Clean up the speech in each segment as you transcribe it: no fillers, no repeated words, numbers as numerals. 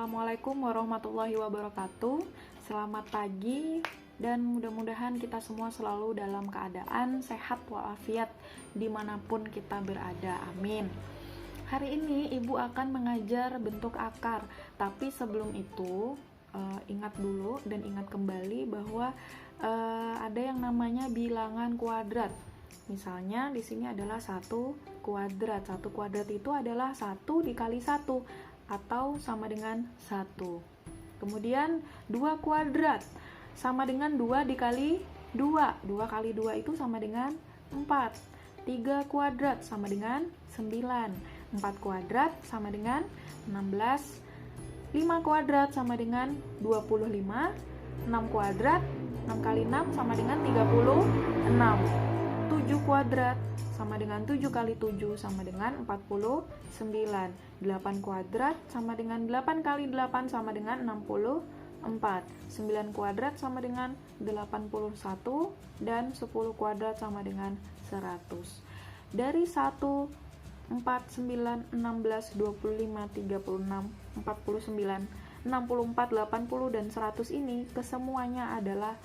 Assalamualaikum warahmatullahi wabarakatuh. Selamat pagi dan mudah-mudahan kita semua selalu dalam keadaan sehat walafiat dimanapun kita berada. Amin. Hari ini Ibu akan mengajar bentuk akar. Tapi sebelum itu ingat dulu dan ingat kembali bahwa ada yang namanya bilangan kuadrat. Misalnya di sini adalah 1 kuadrat. 1 kuadrat itu adalah 1 dikali 1 atau sama dengan 1. Kemudian 2 kuadrat sama dengan 2 dikali 2. 2 kali 2 itu sama dengan 4. 3 kuadrat sama dengan 9. 4 kuadrat sama dengan 16. 5 kuadrat sama dengan 25. 6 kuadrat, 6 kali 6 sama dengan 36. 7 kuadrat sama dengan 7 kali 7 sama dengan 49. 8 kuadrat sama dengan 8 kali 8 sama dengan 64. 9 kuadrat sama dengan 81. Dan 10 kuadrat sama dengan 100. Dari 1, 4, 9, 16, 25, 36, 49, 64, 80, dan 100 ini kesemuanya adalah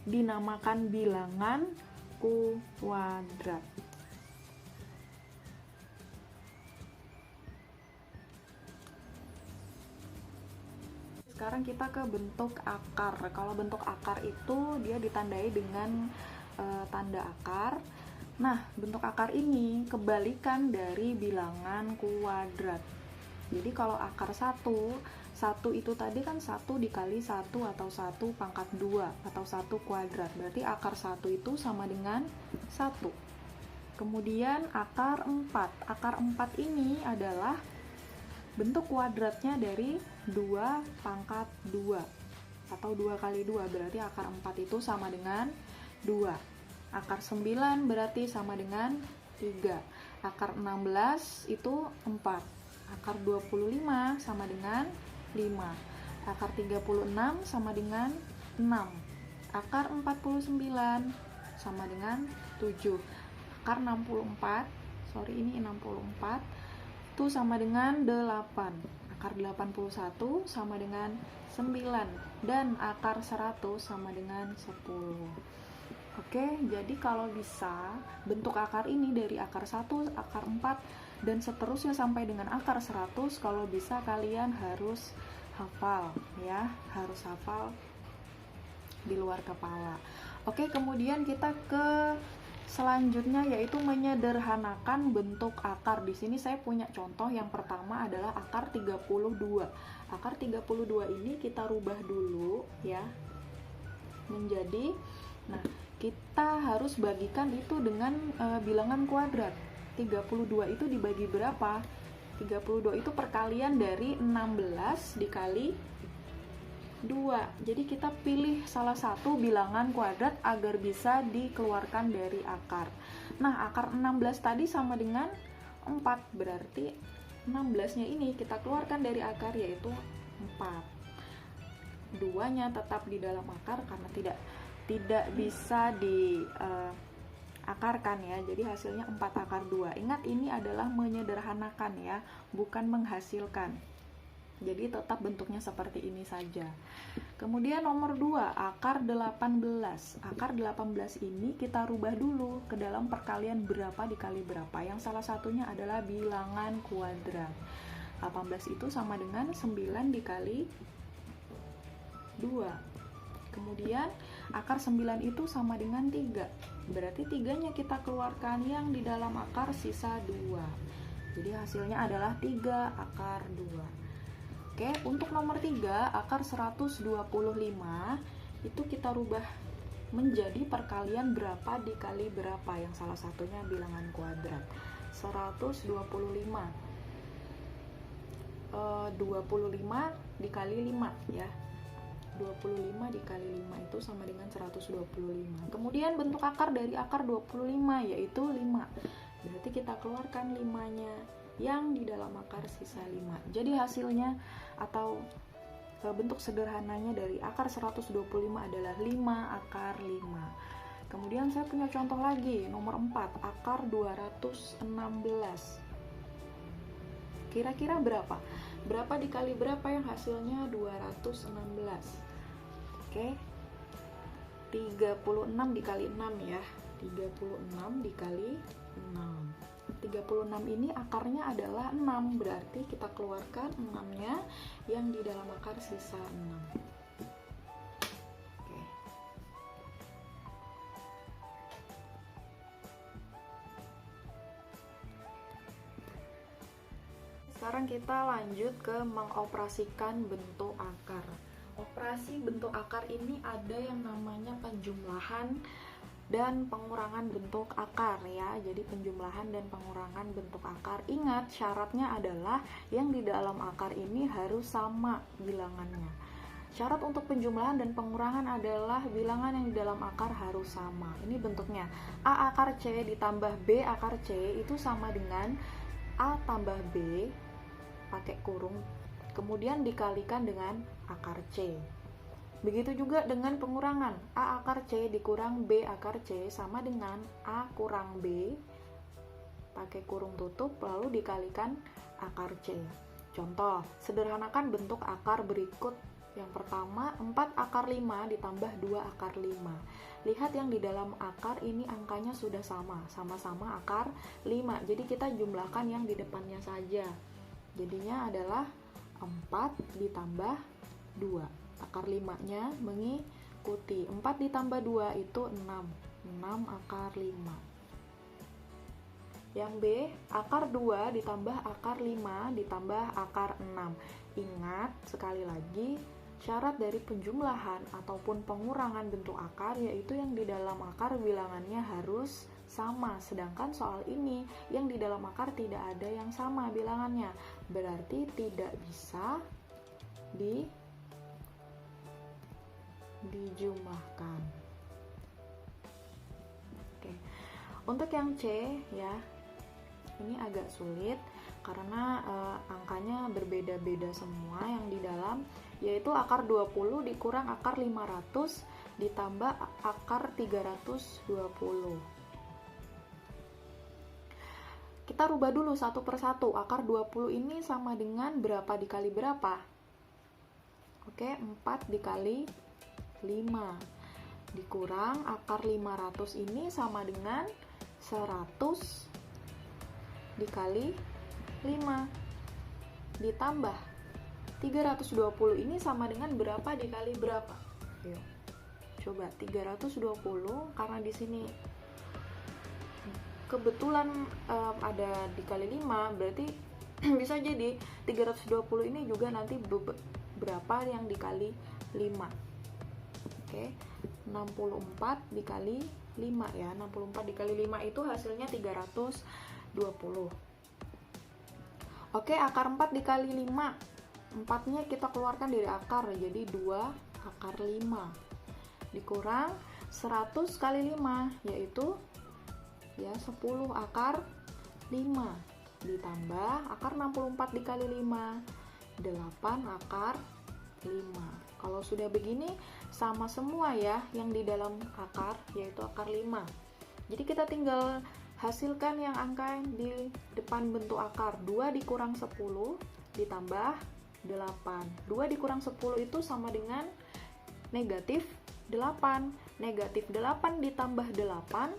dinamakan bilangan kuadrat. Sekarang kita ke bentuk akar. Kalau bentuk akar itu dia ditandai dengan tanda akar. Nah, bentuk akar ini kebalikan dari bilangan kuadrat. Jadi kalau akar 1 itu tadi kan 1 dikali 1 atau 1 pangkat 2 atau 1 kuadrat. Berarti akar 1 itu sama dengan 1. Kemudian akar 4. Akar 4 ini adalah bentuk kuadratnya dari 2 pangkat 2 atau 2 kali 2. Berarti akar 4 itu sama dengan 2. Akar 9 berarti sama dengan 3. Akar 16 itu 4. Akar 25 sama dengan 5. Akar 36 sama dengan 6. Akar 49 sama dengan 7. Akar 64 itu sama dengan 8. Akar 81 sama dengan 9. Dan akar 100 sama dengan 10. Oke, jadi kalau bisa bentuk akar ini dari akar 1, akar 4 dan seterusnya sampai dengan akar 100, kalau bisa kalian harus hafal ya, harus hafal di luar kepala. Oke, kemudian kita ke selanjutnya yaitu menyederhanakan bentuk akar. Di sini saya punya contoh. Yang pertama adalah akar 32. Akar 32 ini kita rubah dulu ya menjadi, nah kita harus bagikan itu dengan bilangan kuadrat. 32 itu dibagi berapa? 32 itu perkalian dari 16 dikali 2. Jadi kita pilih salah satu bilangan kuadrat agar bisa dikeluarkan dari akar. Nah, akar 16 tadi sama dengan 4. Berarti 16-nya ini kita keluarkan dari akar yaitu 4. 2-nya tetap di dalam akar karena tidak bisa akarkan ya. Jadi hasilnya 4 akar 2. Ingat, ini adalah menyederhanakan ya, bukan menghasilkan. Jadi tetap bentuknya seperti ini saja. Kemudian nomor 2, akar 18. Akar 18 ini kita rubah dulu ke dalam perkalian berapa dikali berapa. Yang salah satunya adalah bilangan kuadrat. 18 itu sama dengan 9 dikali 2. Kemudian akar 9 itu sama dengan 3. Berarti 3-nya kita keluarkan, yang di dalam akar sisa 2. Jadi hasilnya adalah 3 akar 2. Oke, untuk nomor 3, akar 125 itu kita rubah menjadi perkalian berapa dikali berapa, yang salah satunya bilangan kuadrat. 125 25 dikali 5 ya. 25 dikali 5 itu sama dengan 125. Kemudian bentuk akar dari akar 25 yaitu 5. Berarti kita keluarkan 5-nya, yang di dalam akar sisa 5. Jadi hasilnya atau bentuk sederhananya dari akar 125 adalah 5 akar 5. Kemudian saya punya contoh lagi, nomor 4, akar 216. Kira-kira berapa? Berapa dikali berapa yang hasilnya 216? Oke. 36 dikali 6 ya. 36 dikali 6. 36 ini akarnya adalah 6, berarti kita keluarkan 6-nya yang di dalam akar sisa 6. Oke. Sekarang kita lanjut ke mengoperasikan bentuk akar. Operasi bentuk akar ini ada yang namanya penjumlahan dan pengurangan bentuk akar ya. Jadi penjumlahan dan pengurangan bentuk akar. Ingat, syaratnya adalah yang di dalam akar ini harus sama bilangannya. Syarat untuk penjumlahan dan pengurangan adalah bilangan yang di dalam akar harus sama. Ini bentuknya. A akar C ditambah B akar C itu sama dengan A tambah B pakai kurung, kemudian dikalikan dengan akar C. Begitu juga dengan pengurangan, A akar C dikurang B akar C sama dengan A kurang B, pakai kurung tutup, lalu dikalikan akar C. Contoh, sederhanakan bentuk akar berikut. Yang pertama, 4 akar 5 ditambah 2 akar 5. Lihat yang di dalam akar ini angkanya sudah sama-sama akar 5. Jadi kita jumlahkan yang di depannya saja. Jadinya adalah 4 ditambah 2. Akar 5-nya mengikuti. 4 ditambah 2 itu 6. 6 akar 5. Yang B, akar 2 ditambah akar 5 ditambah akar 6. Ingat, sekali lagi, syarat dari penjumlahan ataupun pengurangan bentuk akar yaitu yang di dalam akar bilangannya harus sama. Sedangkan soal ini, yang di dalam akar tidak ada yang sama bilangannya. Berarti tidak bisa dijumlahkan. Oke. Untuk yang C ya, ini agak sulit karena angkanya berbeda-beda semua yang di dalam, yaitu akar 20 dikurang akar 500 ditambah akar 320. Kita rubah dulu satu persatu. Akar 20 ini sama dengan berapa dikali berapa? Oke, 4 dikali 5 dikurang akar 500 ini sama dengan 100 dikali 5 ditambah 320 ini sama dengan berapa dikali berapa? Yuk, coba 320 karena di sini kebetulan ada dikali 5, berarti bisa jadi 320 ini juga nanti berapa yang dikali 5. Oke, 64 dikali 5 ya. 64 dikali 5 itu hasilnya 320. Oke, akar 4 dikali 5. 4-nya kita keluarkan dari akar, jadi 2 akar 5. Dikurang 100 kali 5, yaitu ya 10 akar 5. Ditambah akar 64 dikali 5, 8 akar 5. Kalau sudah begini, sama semua ya yang di dalam akar, yaitu akar 5. Jadi kita tinggal hasilkan yang angka di depan bentuk akar. 2 dikurang 10 ditambah 8. 2 dikurang 10 itu sama dengan negatif 8. Negatif 8 ditambah 8,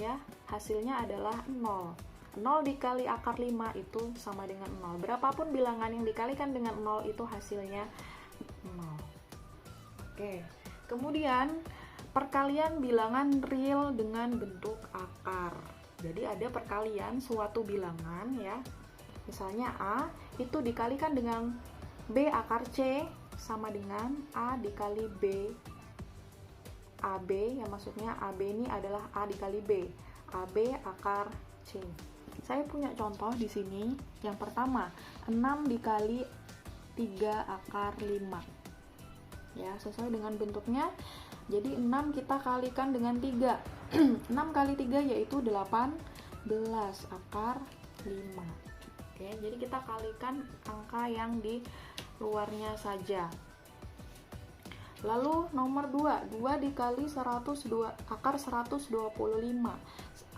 ya, hasilnya adalah 0. 0 dikali akar 5 itu sama dengan 0. Berapapun bilangan yang dikalikan dengan 0 itu hasilnya 0. Oke, kemudian perkalian bilangan real dengan bentuk akar. Jadi ada perkalian suatu bilangan ya. Misalnya A itu dikalikan dengan B akar C sama dengan A dikali B AB, ya maksudnya AB ini adalah A dikali B. AB akar C. Saya punya contoh di sini. Yang pertama, 6 dikali 3 akar 5. Ya, sesuai dengan bentuknya. Jadi 6 kita kalikan dengan 3. 6 kali 3 yaitu 18 akar 5. Oke, jadi kita kalikan angka yang di luarnya saja. Lalu nomor 2, 2 dikali 102 akar 125.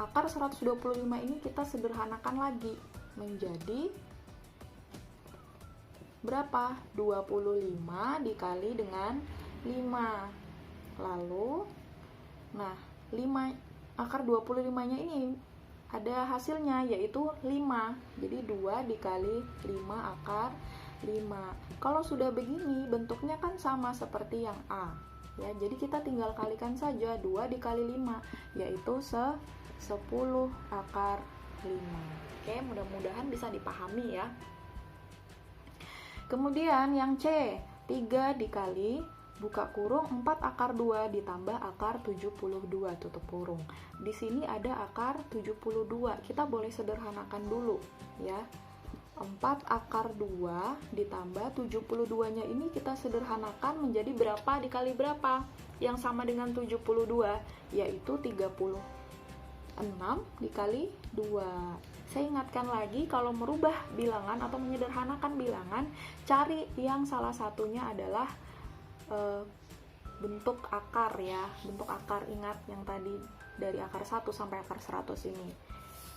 Akar 125 ini kita sederhanakan lagi menjadi berapa? 25 dikali dengan 5. Lalu, nah 5 akar 25-nya ini ada hasilnya, yaitu 5. Jadi 2 dikali 5 akar 5. Kalau sudah begini, bentuknya kan sama seperti yang A. Ya, jadi kita tinggal kalikan saja 2 dikali 5, yaitu 10 akar 5. Oke, mudah-mudahan bisa dipahami ya. Kemudian yang C, 3 dikali buka kurung 4 akar 2 ditambah akar 72 tutup kurung. Di sini ada akar 72. Kita boleh sederhanakan dulu ya. 4 akar 2 ditambah 72-nya ini kita sederhanakan menjadi berapa dikali berapa? Yang sama dengan 72, yaitu 36 dikali 2. Saya ingatkan lagi, kalau merubah bilangan atau menyederhanakan bilangan, cari yang salah satunya adalah bentuk akar ya. Bentuk akar, ingat yang tadi dari akar 1 sampai akar 100 ini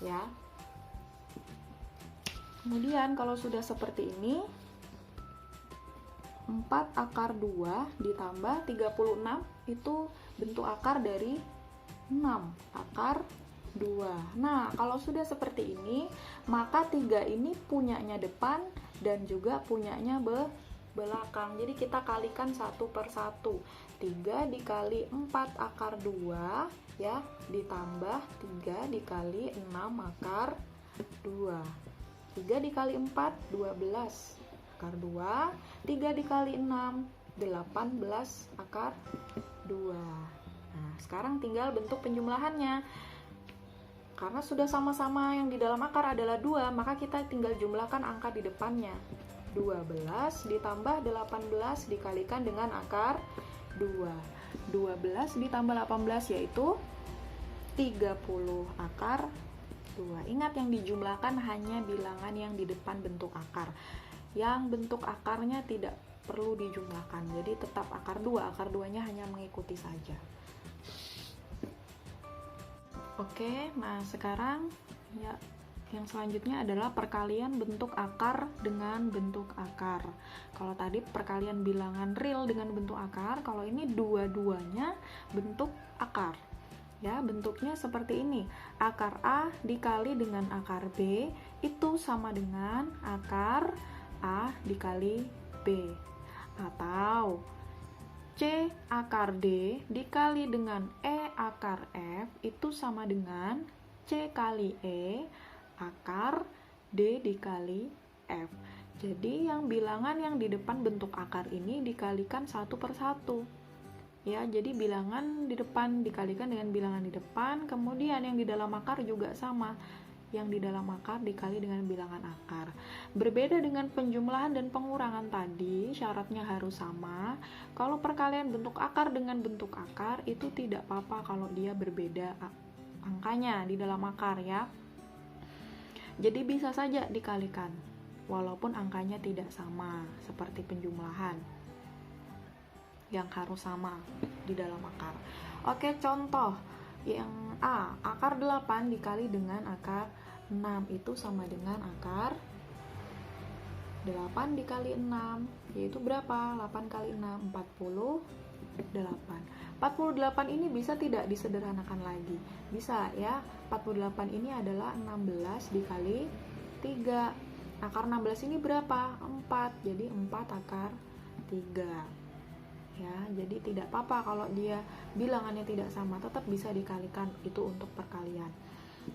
ya. Kemudian kalau sudah seperti ini, 4 akar 2 ditambah 36 itu bentuk akar dari 6 akar 2. Nah, kalau sudah seperti ini, maka 3 ini punyanya depan dan juga punyanya belakang. Jadi kita kalikan satu per satu. 3 dikali 4 akar 2 ya, ditambah 3 dikali 6 akar 2. 3 dikali 4, 12 akar 2. 3 dikali 6, 18 akar 2. Nah, sekarang tinggal bentuk penjumlahannya. Karena sudah sama-sama yang di dalam akar adalah 2, maka kita tinggal jumlahkan angka di depannya. 12 ditambah 18 dikalikan dengan akar 2. 12 ditambah 18 yaitu 30 akar 2. Ingat, yang dijumlahkan hanya bilangan yang di depan bentuk akar. Yang bentuk akarnya tidak perlu dijumlahkan. Jadi tetap akar 2. Akar 2-nya hanya mengikuti saja. Oke, nah sekarang ya yang selanjutnya adalah perkalian bentuk akar dengan bentuk akar. Kalau tadi perkalian bilangan real dengan bentuk akar, kalau ini dua-duanya bentuk akar. Ya, bentuknya seperti ini. Akar A dikali dengan akar B itu sama dengan akar A dikali B. Atau C akar D dikali dengan E akar F itu sama dengan C kali E akar D dikali F. Jadi yang bilangan yang di depan bentuk akar ini dikalikan satu per satu. Ya, jadi bilangan di depan dikalikan dengan bilangan di depan, kemudian yang di dalam akar juga sama. Yang di dalam akar dikali dengan bilangan akar. Berbeda dengan penjumlahan dan pengurangan tadi, syaratnya harus sama. Kalau perkalian bentuk akar dengan bentuk akar, itu tidak apa-apa kalau dia berbeda angkanya di dalam akar ya. Jadi bisa saja dikalikan, walaupun angkanya tidak sama, seperti penjumlahan yang harus sama di dalam akar. Oke, contoh yang A, akar 8 dikali dengan akar 6 itu sama dengan akar 8 dikali 6, yaitu berapa? 8 kali 6, 48. 48 ini bisa tidak disederhanakan lagi? Bisa ya. 48 ini adalah 16 dikali 3. Akar 16 ini berapa? 4. Jadi 4 akar 3. Ya, jadi tidak apa-apa kalau dia bilangannya tidak sama, tetap bisa dikalikan, itu untuk perkalian.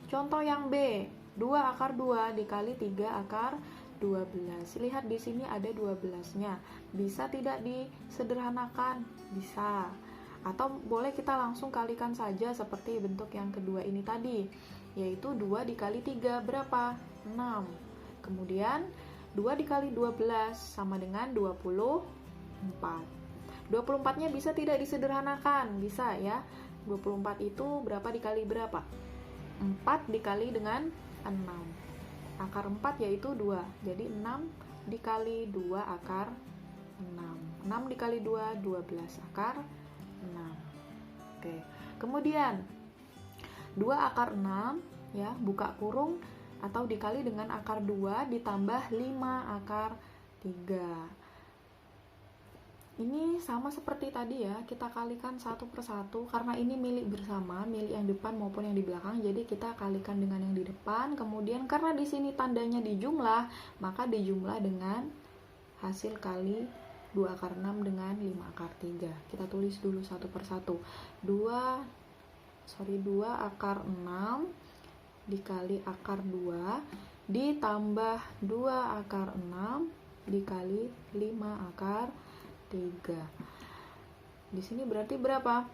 Contoh yang B, 2 akar 2 dikali 3 akar 12. Lihat di sini ada 12-nya. Bisa tidak disederhanakan? Bisa. Atau boleh kita langsung kalikan saja seperti bentuk yang kedua ini tadi, yaitu 2 dikali 3 berapa? 6. Kemudian 2 dikali 12 sama dengan 24. 24-nya bisa tidak disederhanakan? Bisa ya. 24 itu berapa dikali berapa? 4 dikali dengan 6. Akar 4 yaitu 2. Jadi 6 dikali 2 akar 6. 6 dikali 2, 12 akar 6. Oke. Kemudian 2 akar 6 ya, buka kurung atau dikali dengan akar 2 ditambah 5 akar 3. Ini sama seperti tadi ya, kita kalikan satu persatu karena ini milik bersama, milik yang depan maupun yang di belakang. Jadi kita kalikan dengan yang di depan. Kemudian karena di sini tandanya dijumlah, maka dijumlah dengan hasil kali 2 akar 6 dengan 5 akar 3. Kita tulis dulu satu persatu. 2 akar 6 dikali akar 2 ditambah 2 akar 6 dikali 5 akar 3. Di sini berarti berapa?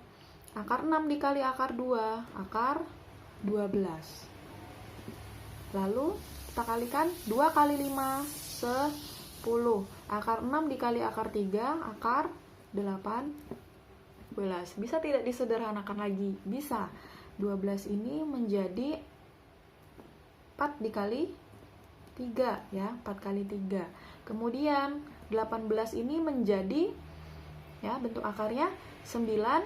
Akar 6 dikali akar 2, akar 12. Lalu kita kalikan 2 kali 5, 10. Akar 6 dikali akar 3, akar 18. Bisa tidak disederhanakan lagi? Bisa. 12 ini menjadi 4 dikali 3 ya, 4 kali 3. Kemudian 18 ini menjadi ya bentuk akarnya 9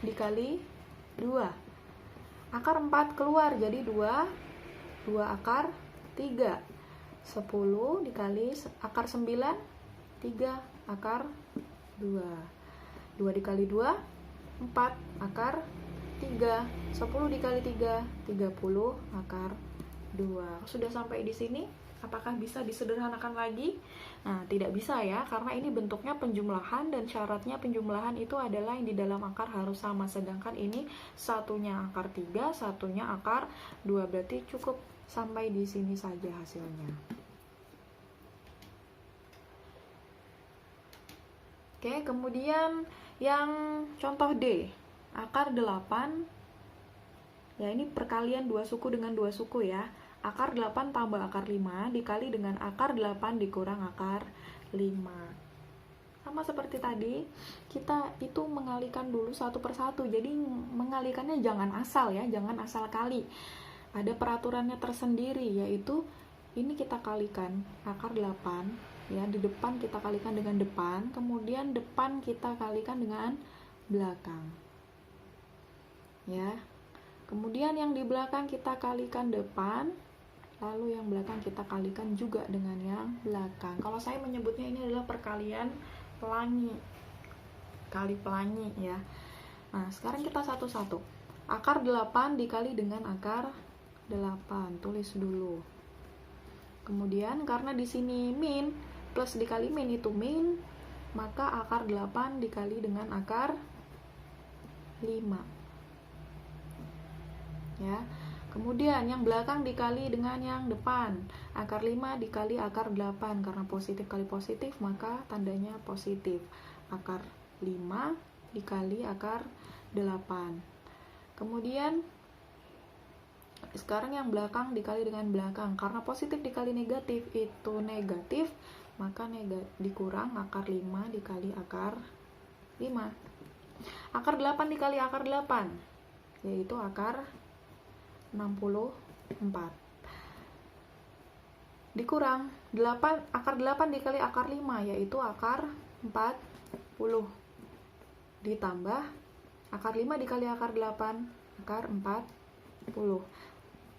dikali 2. Akar 4 keluar jadi 2 akar 3. 10 dikali akar 9, 3 akar 2. 2 dikali 2, 4 akar 3. 10 dikali 3, 30 akar 2. Sudah sampai di sini? Apakah bisa disederhanakan lagi? Nah, tidak bisa ya, karena ini bentuknya penjumlahan dan syaratnya penjumlahan itu adalah yang di dalam akar harus sama. Sedangkan ini satunya akar 3, satunya akar 2. Berarti cukup sampai di sini saja hasilnya. Oke, kemudian yang contoh D, akar 8. Ya, ini perkalian 2 suku dengan 2 suku ya. Akar 8 tambah akar 5 dikali dengan akar 8 dikurang akar 5. Sama seperti tadi, kita itu mengalihkan dulu satu persatu. Jadi mengalihkannya jangan asal ya, jangan asal kali. Ada peraturannya tersendiri, yaitu ini kita kalikan akar 8 ya, di depan kita kalikan dengan depan, kemudian depan kita kalikan dengan belakang. Ya. Kemudian yang di belakang kita kalikan depan, lalu yang belakang kita kalikan juga dengan yang belakang. Kalau saya menyebutnya ini adalah perkalian pelangi. Kali pelangi ya. Nah, sekarang kita satu-satu. Akar 8 dikali dengan akar 8. Tulis dulu. Kemudian karena di sini min, plus dikali min itu min, maka akar 8 dikali dengan akar 5. Ya. Kemudian yang belakang dikali dengan yang depan. Akar 5 dikali akar 8. Karena positif kali positif, maka tandanya positif. Akar 5 dikali akar 8. Kemudian sekarang yang belakang dikali dengan belakang. Karena positif dikali negatif itu negatif, maka dikurang akar 5 dikali akar 5. Akar 8 dikali akar 8, yaitu akar 64. Dikurang 8, akar 8 dikali akar 5, yaitu akar 40. Ditambah akar 5 dikali akar 8, akar 40.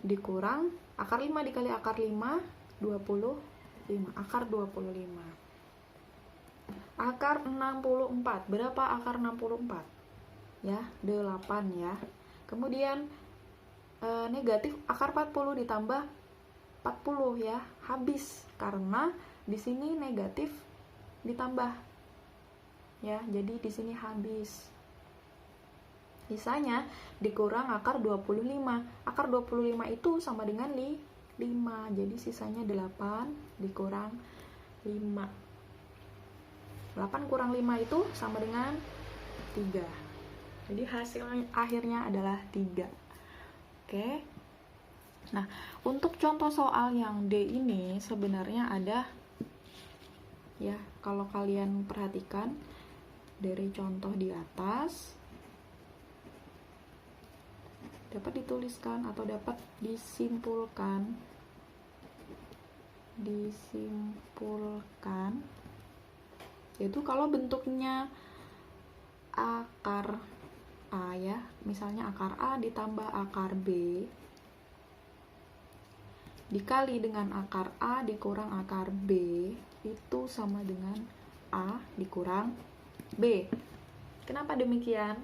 Dikurang akar 5 dikali akar 5, 25. Akar 25. Akar 64. Berapa akar 64? Ya, 8 ya. Kemudian negatif akar 40 ditambah 40 ya, habis karena di sini negatif ditambah. Ya, jadi di sini habis. Sisanya dikurang akar 25. Akar 25 itu sama dengan 5. Jadi sisanya 8 dikurang 5. 8 kurang 5 itu sama dengan 3. Jadi hasil akhirnya adalah 3. Oke. Nah, untuk contoh soal yang D ini sebenarnya ada ya, kalau kalian perhatikan dari contoh di atas dapat dituliskan atau dapat disimpulkan yaitu kalau bentuknya akar A ya, misalnya akar A ditambah akar B dikali dengan akar A dikurang akar B itu sama dengan A dikurang B. Kenapa demikian?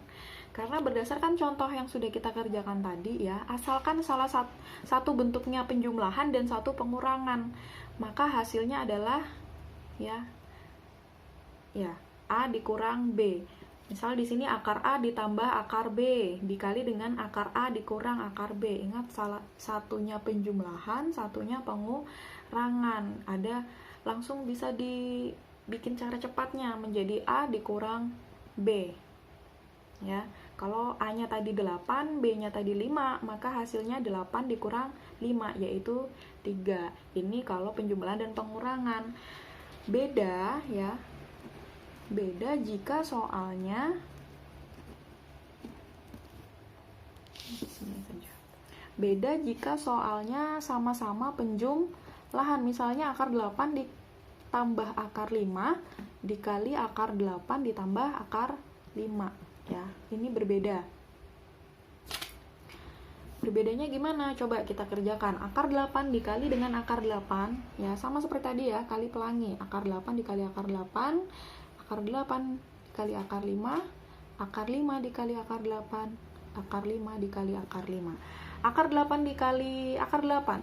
Karena berdasarkan contoh yang sudah kita kerjakan tadi ya, asalkan salah satu bentuknya penjumlahan dan satu pengurangan, maka hasilnya adalah ya A dikurang B. Misal di sini akar A ditambah akar B dikali dengan akar A dikurang akar B. Ingat, salah satunya penjumlahan, satunya pengurangan. Ada langsung bisa dibikin cara cepatnya menjadi A dikurang B. Ya, kalau A-nya tadi 8, B-nya tadi 5, maka hasilnya 8 dikurang 5 yaitu 3. Ini kalau penjumlahan dan pengurangan. Beda ya. Beda jika soalnya Beda jika soalnya sama-sama penjumlahan. Misalnya akar 8 ditambah akar 5 dikali akar 8 ditambah akar 5 ya. Ini berbeda. Berbedanya gimana? Coba kita kerjakan. Akar 8 dikali dengan akar 8 ya, sama seperti tadi ya, kali pelangi. Akar 8 dikali akar 8, akar 8 dikali akar 5, akar 5 dikali akar 8, akar 5 dikali akar 5. Akar 8 dikali akar 8.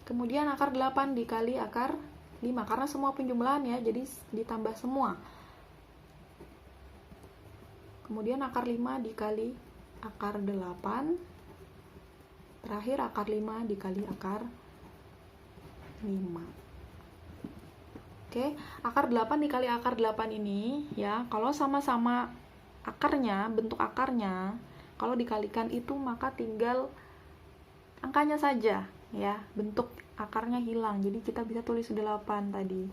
Kemudian akar 8 dikali akar 5, karena semua penjumlahan ya, jadi ditambah semua. Kemudian akar 5 dikali akar 8. Terakhir akar 5 dikali akar 5. Oke, akar 8 dikali akar 8 ini ya, kalau sama-sama akarnya, bentuk akarnya, kalau dikalikan itu maka tinggal angkanya saja ya, bentuk akarnya hilang. Jadi kita bisa tulis 8 tadi.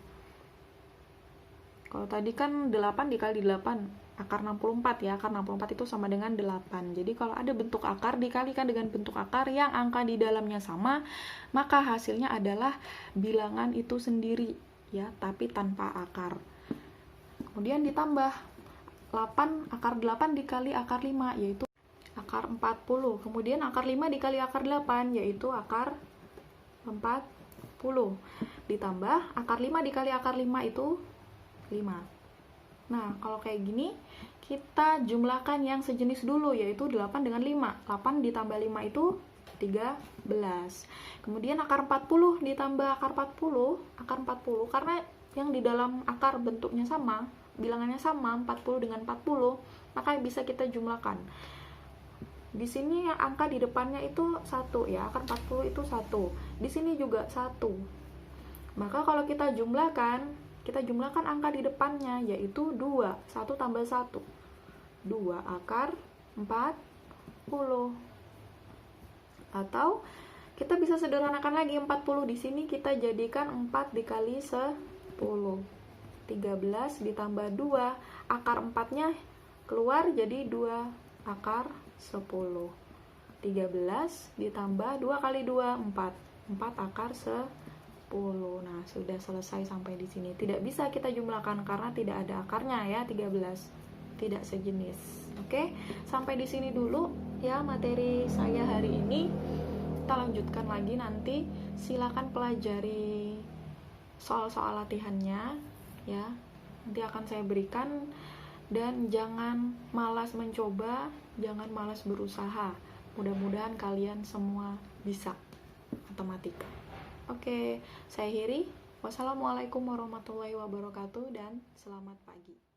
Kalau tadi kan 8 dikali 8 akar 64 ya, akar 64 itu sama dengan 8. Jadi kalau ada bentuk akar dikalikan dengan bentuk akar yang angka di dalamnya sama, maka hasilnya adalah bilangan itu sendiri ya, tapi tanpa akar. Kemudian ditambah 8, akar 8 dikali akar 5 yaitu akar 40. Kemudian akar 5 dikali akar 8 yaitu akar 40. Ditambah akar 5 dikali akar 5 itu 5. Nah, kalau kayak gini, kita jumlahkan yang sejenis dulu, yaitu 8 dengan 5. 8 ditambah 5 itu 13. Kemudian akar 40 ditambah akar 40, karena yang di dalam akar bentuknya sama, bilangannya sama, 40 dengan 40, maka bisa kita jumlahkan. Di sini yang angka di depannya itu 1 ya, akar 40 itu 1. Di sini juga 1. Maka kalau kita jumlahkan angka di depannya, yaitu 2. 1 tambah 1. 2 akar 40. Atau kita bisa sederhanakan lagi 40. Di sini kita jadikan 4 dikali 10. 13 ditambah 2. Akar 4-nya keluar jadi 2 akar 10. 13 ditambah 2 kali 2, 4. 4 akar 10. Nah, sudah selesai sampai di sini. Tidak bisa kita jumlahkan karena tidak ada akarnya ya, 13. Tidak sejenis. Oke, sampai di sini dulu ya materi saya hari ini. Kita lanjutkan lagi nanti. Silakan pelajari soal-soal latihannya ya. Nanti akan saya berikan, dan jangan malas mencoba, jangan malas berusaha. Mudah-mudahan kalian semua bisa matematika. Oke, saya akhiri. Wassalamualaikum warahmatullahi wabarakatuh dan selamat pagi.